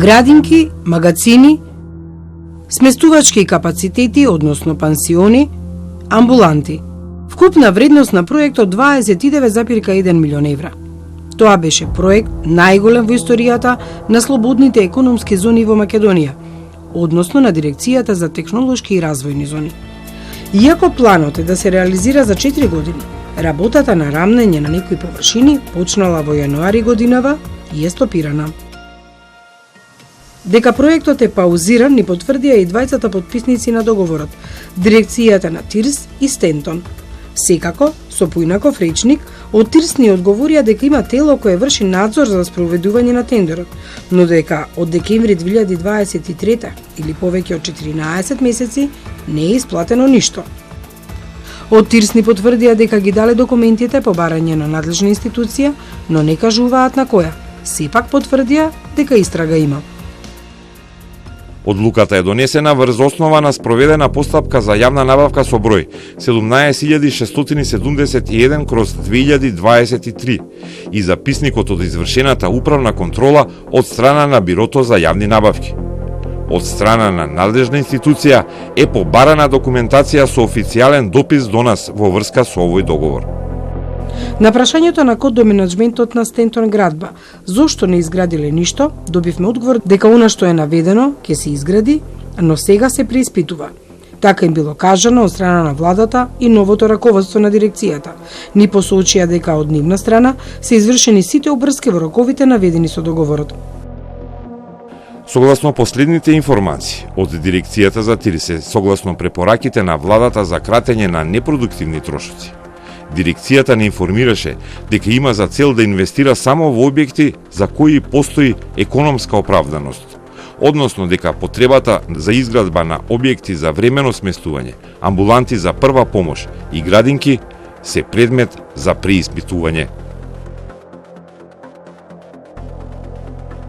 градинки, магацини, сместувачки капацитети, односно пансиони, амбуланти. Вкупна вредност на проектот 29,1 милион евра. Тоа беше проект најголем во историјата на слободните економски зони во Македонија, односно на Дирекцијата за технолошки и развојни зони. Иако планот е да се реализира за 4 години, работата на рамнење на некои површини почнала во јануари годинава и е стопирана. Дека проектот е паузиран ни потврдија и двајцата потписници на договорот, Дирекцијата на ТИРС и Стентон. Секако, со поинаков речник, од ТИРС ни одговорија дека има тело кое врши надзор за спроведување на тендерот, но дека од декември 2023 или повеќе од 14 месеци не е исплатено ништо. Од ТИРС ни потврдија дека ги дале документите по барање на надлежна институција, но не кажуваат на која. Сепак потврдија дека истрага има. Одлуката е донесена врз основа на спроведена постапка за јавна набавка со број 17671/2023 и записникот од извршената управна контрола од страна на Бирото за јавни набавки. Од страна на надлежна институција е побарана документација со официјален допис до нас во врска со овој договор. На прашањето на код до менаџментот на Стентон градба, зошто не изградиле ништо, добивме одговор дека она што е наведено ќе се изгради, но сега се преиспитува. Така им било кажано од страна на владата и новото раководство на дирекцијата. Ни посочија дека од нивна страна се извршени сите обрски во роковите наведени со договорот. Согласно последните информации од Дирекцијата за ТИРС, согласно препораките на владата за кратење на непродуктивни трошоци, Дирекцијата не информираше дека има за цел да инвестира само во објекти за кои постои економска оправданост, односно дека потребата за изградба на објекти за времено сместување, амбуланти за прва помош и градинки се предмет за преиспитување.